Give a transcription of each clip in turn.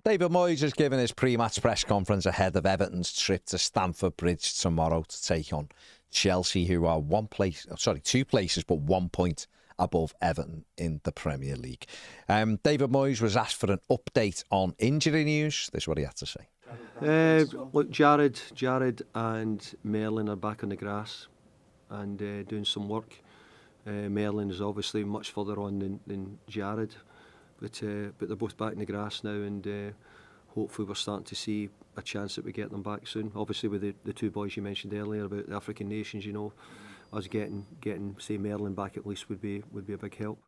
David Moyes has given his pre-match press conference ahead of Everton's trip to Stamford Bridge tomorrow to take on Chelsea, who are 2 places, but 1 point above Everton in the Premier League. David Moyes was asked for an update on injury news. This is what he had to say. Look, Jared and Merlin are back on the grass and doing some work. Merlin is obviously much further on than Jared, but they're both back in the grass now, and hopefully we're starting to see a chance that we get them back soon. Obviously with the two boys you mentioned earlier about the African nations, you know, us getting say Merlin back at least would be a big help.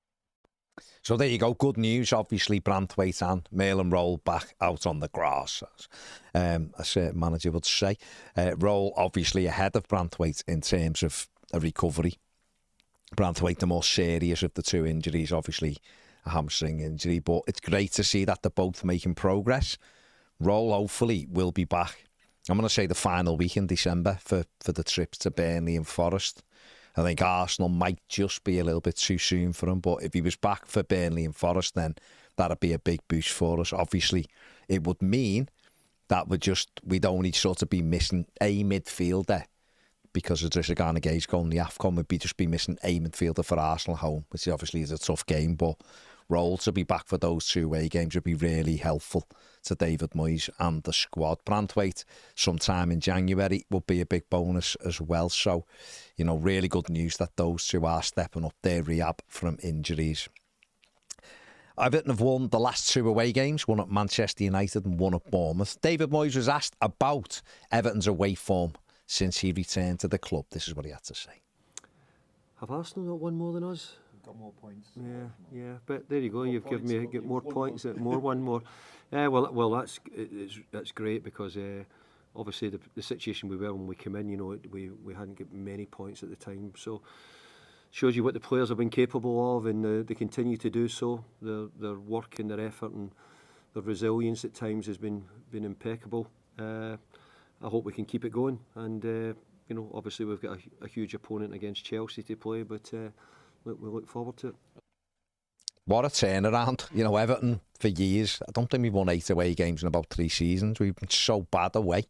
So there you go, good news. Obviously Branthwaite and Merlin Roll back out on the grass, as a certain manager would say. Roll obviously ahead of Branthwaite in terms of a recovery. Branthwaite the more serious of the two injuries, obviously a hamstring injury, but it's great to see that they're both making progress. Roll hopefully will be back, I'm going to say the final week in December for the trips to Burnley and Forest. I think Arsenal might just be a little bit too soon for him, but if he was back for Burnley and Forest, then that'd be a big boost for us. Obviously it would mean that we'd only sort of be missing a midfielder, because Idrissa Gana Gueye going the AFCON, would just be missing a midfielder for Arsenal home, which obviously is a tough game, but Roll to be back for those two away games would be really helpful to David Moyes and the squad. Branthwaite sometime in January will be a big bonus as well. So, you know, really good news that those two are stepping up their rehab from injuries. Everton have won the last two away games, one at Manchester United and one at Bournemouth. David Moyes was asked about Everton's away form since he returned to the club. This is what he had to say. Have Arsenal not won more than us? Got more points. Yeah, but there you go. You've given me get more points, one more. Well, that's great, because obviously the situation we were when we came in, you know, we hadn't got many points at the time, so shows you what the players have been capable of, and they continue to do so. Their work and their effort and their resilience at times has been impeccable. I hope we can keep it going, and you know, obviously we've got a huge opponent against Chelsea to play, but we look forward to it. What a turnaround. You know, Everton, for years, I don't think we've won 8 away games in about 3 seasons. We've been so bad away.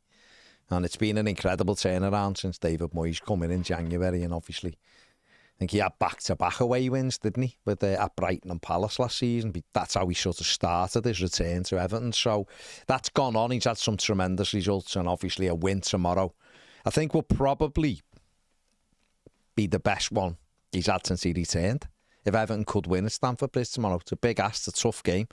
And it's been an incredible turnaround since David Moyes come in January. And obviously, I think he had back-to-back away wins, didn't he? With at Brighton and Palace last season. That's how he sort of started his return to Everton. So that's gone on. He's had some tremendous results, and obviously a win tomorrow, I think, will probably be the best one he's had since he returned. If Everton could win at Stamford Bridge tomorrow, it's a big ask, it's a tough game.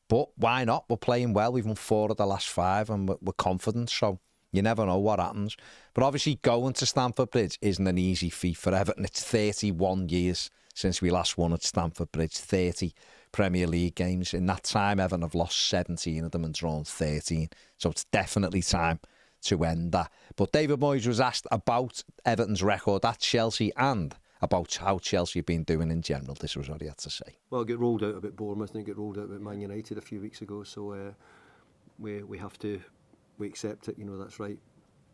But why not? We're playing well. We've won 4 of the last 5, and we're confident. So you never know what happens. But obviously going to Stamford Bridge isn't an easy feat for Everton. It's 31 years since we last won at Stamford Bridge, 30 Premier League games. In that time, Everton have lost 17 of them and drawn 13. So it's definitely time to end that. But David Moyes was asked about Everton's record at Chelsea and about how Chelsea have been doing in general. This was what he had to say. Well, it got rolled out about Bournemouth and it got rolled out about Man United a few weeks ago, so we accept it, you know, that's right.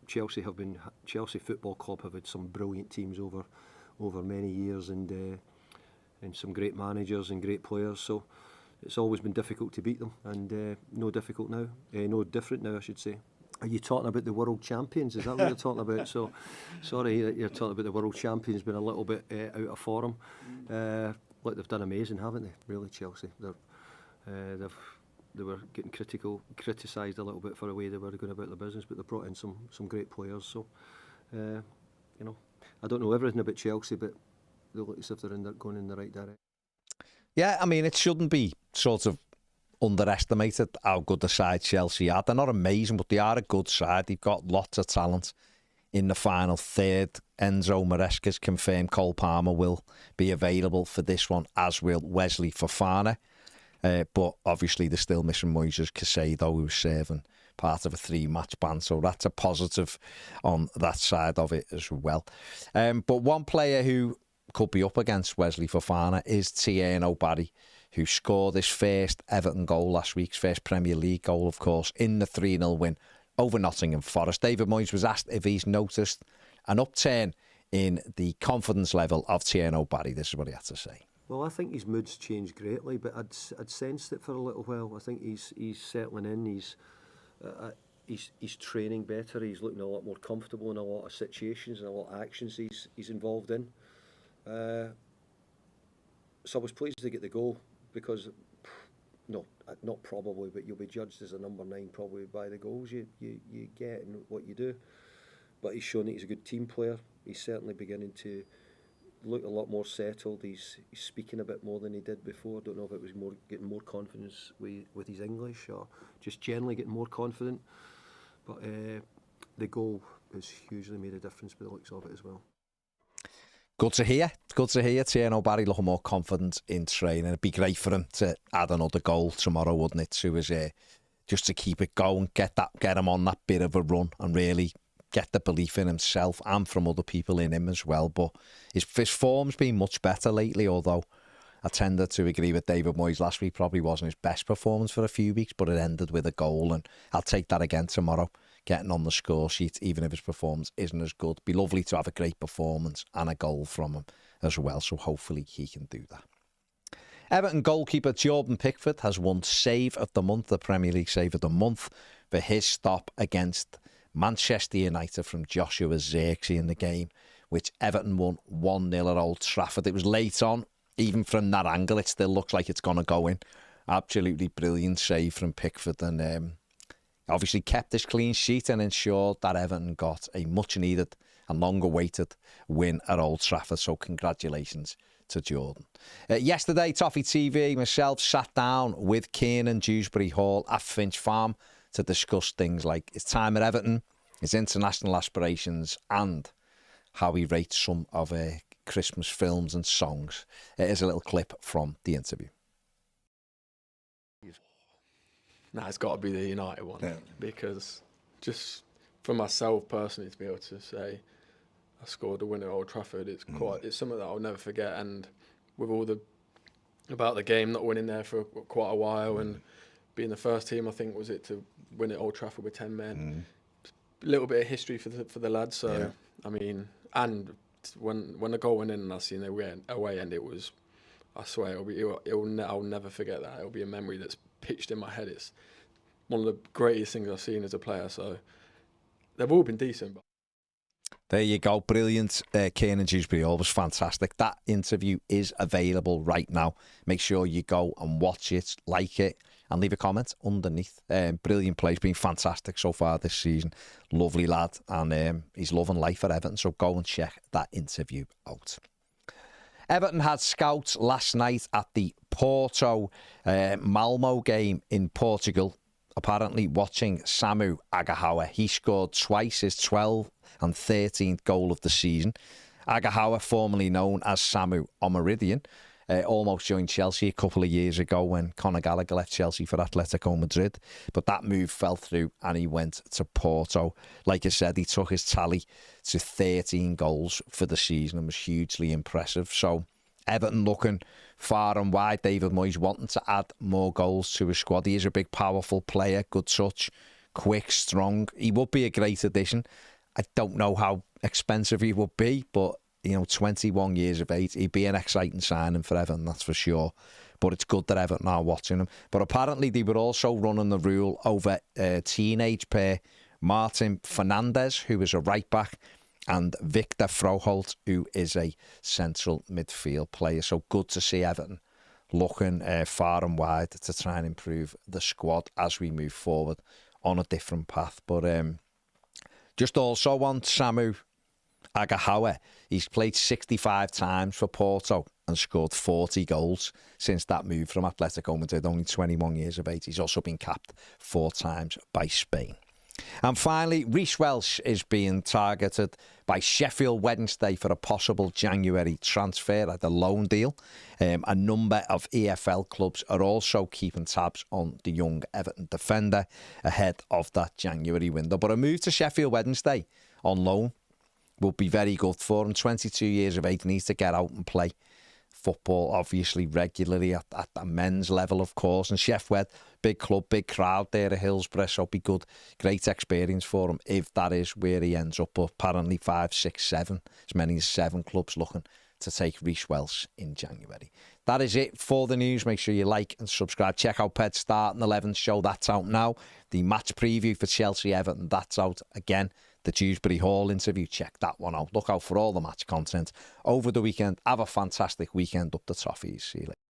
Chelsea Football Club have had some brilliant teams over many years, and some great managers and great players, so it's always been difficult to beat them, and no different now, I should say. Are you talking about the world champions? Is that what you're talking about? So, sorry, you're talking about the world champions being a little bit out of form. Look, they've done amazing, haven't they? Really, Chelsea. They were getting criticised a little bit for the way they were going about their business, but they brought in some great players. So, you know, I don't know everything about Chelsea, but they look as if they're going in the right direction. Yeah, I mean, it shouldn't be sort of underestimated how good the side Chelsea are. They're not amazing, but they are a good side. They've got lots of talent in the final third. Enzo Maresca's confirmed Cole Palmer will be available for this one, as will Wesley Fofana. But obviously they're still missing Moises Caicedo, who's serving part of a 3-match ban. So that's a positive on that side of it as well. But one player who could be up against Wesley Fofana is Tierno Barry, who scored his first Everton goal last week's first Premier League goal, of course, in the 3-0 win over Nottingham Forest. David Moyes was asked if he's noticed an upturn in the confidence level of Tierno Barry. This is what he had to say. Well, I think his mood's changed greatly, but I'd sensed it for a little while. I think he's settling in. He's training better. He's looking a lot more comfortable in a lot of situations and a lot of actions he's involved in. So I was pleased to get the goal because, no, not probably, but you'll be judged as a number 9 probably by the goals you get and what you do. But he's shown that he's a good team player. He's certainly beginning to look a lot more settled. He's speaking a bit more than he did before. I don't know if it was getting more confidence with his English or just generally getting more confident. But the goal has hugely made a difference by the looks of it as well. Good to hear. Good to hear. Tierno Barry looking more confident in training. It'd be great for him to add another goal tomorrow, wouldn't it? To his, just to keep it going, get him on that bit of a run, and really get the belief in himself and from other people in him as well. But his form's been much better lately, although I tended to agree with David Moyes last week. Probably wasn't his best performance for a few weeks, but it ended with a goal, and I'll take that again tomorrow, getting on the score sheet, even if his performance isn't as good. Be lovely to have a great performance and a goal from him as well, so hopefully he can do that. Everton goalkeeper Jordan Pickford has won Save of the Month, the Premier League Save of the Month, for his stop against Manchester United from Joshua Zirkzee in the game, which Everton won 1-0 at Old Trafford. It was late on. Even from that angle, it still looks like it's going to go in. Absolutely brilliant save from Pickford, and obviously kept his clean sheet and ensured that Everton got a much-needed and long-awaited win at Old Trafford. So congratulations to Jordan. Yesterday, Toffee TV, myself, sat down with Kiernan Dewsbury Hall at Finch Farm to discuss things like his time at Everton, his international aspirations, and how he rates some of Christmas films and songs. Here's a little clip from the interview. It's got to be the United one, because just for myself personally to be able to say I scored a winner at Old Trafford, it's something that I'll never forget. And with all about the game not winning there for quite a while and being the first team, I think, was it to win at Old Trafford with 10 men. A little bit of history for the lads. So I mean, and when the goal went in and I seen the away end, it was, I swear, I'll never forget that. It'll be a memory that's pitched in my head. It's one of the greatest things I've seen as a player. So they've all been decent. There you go, brilliant. Kiernan Dewsbury Hall was fantastic. That interview is available right now. Make sure you go and watch it, like it, and leave a comment underneath. Brilliant play. He's been fantastic so far this season. Lovely lad, and he's loving life at Everton, so go and check that interview out. Everton had scouts last night at the Porto Malmo game in Portugal, apparently watching Samu Agahawa. He scored twice, his 12th and 13th goal of the season. Agahawa, formerly known as Samu Omaridian, almost joined Chelsea a couple of years ago when Conor Gallagher left Chelsea for Atletico Madrid. But that move fell through and he went to Porto. Like I said, he took his tally to 13 goals for the season and was hugely impressive. So Everton looking far and wide. David Moyes wanting to add more goals to his squad. He is a big, powerful player, good touch, quick, strong. He would be a great addition. I don't know how expensive he would be, but 21 years of age, he'd be an exciting signing for Everton, that's for sure. But it's good that Everton are watching him. But apparently they were also running the rule over teenage pair Martin Fernandes, who is a right back, and Victor Froholt, who is a central midfield player. So good to see Everton looking far and wide to try and improve the squad as we move forward on a different path. But just also on Samu Agahawa, he's played 65 times for Porto and scored 40 goals since that move from Atletico Madrid, only 21 years of age. He's also been capped 4 times by Spain. And finally, Reece Welsh is being targeted by Sheffield Wednesday for a possible January transfer at a loan deal. A number of EFL clubs are also keeping tabs on the young Everton defender ahead of that January window. But a move to Sheffield Wednesday on loan would be very good for him. 22 years of age, needs to get out and play football, obviously, regularly at the men's level, of course. And Sheffield, big club, big crowd there at Hillsborough, so it'd be good. Great experience for him if that is where he ends up. But apparently 5, 6, 7, as many as 7 clubs looking to take Reece Welsh in January. That is it for the news. Make sure you like and subscribe. Check out Ped's Starting 11 show. That's out now. The match preview for Chelsea-Everton, that's out again. The Dewsbury Hall interview, check that one out. Look out for all the match content over the weekend. Have a fantastic weekend up the Toffees. See you later.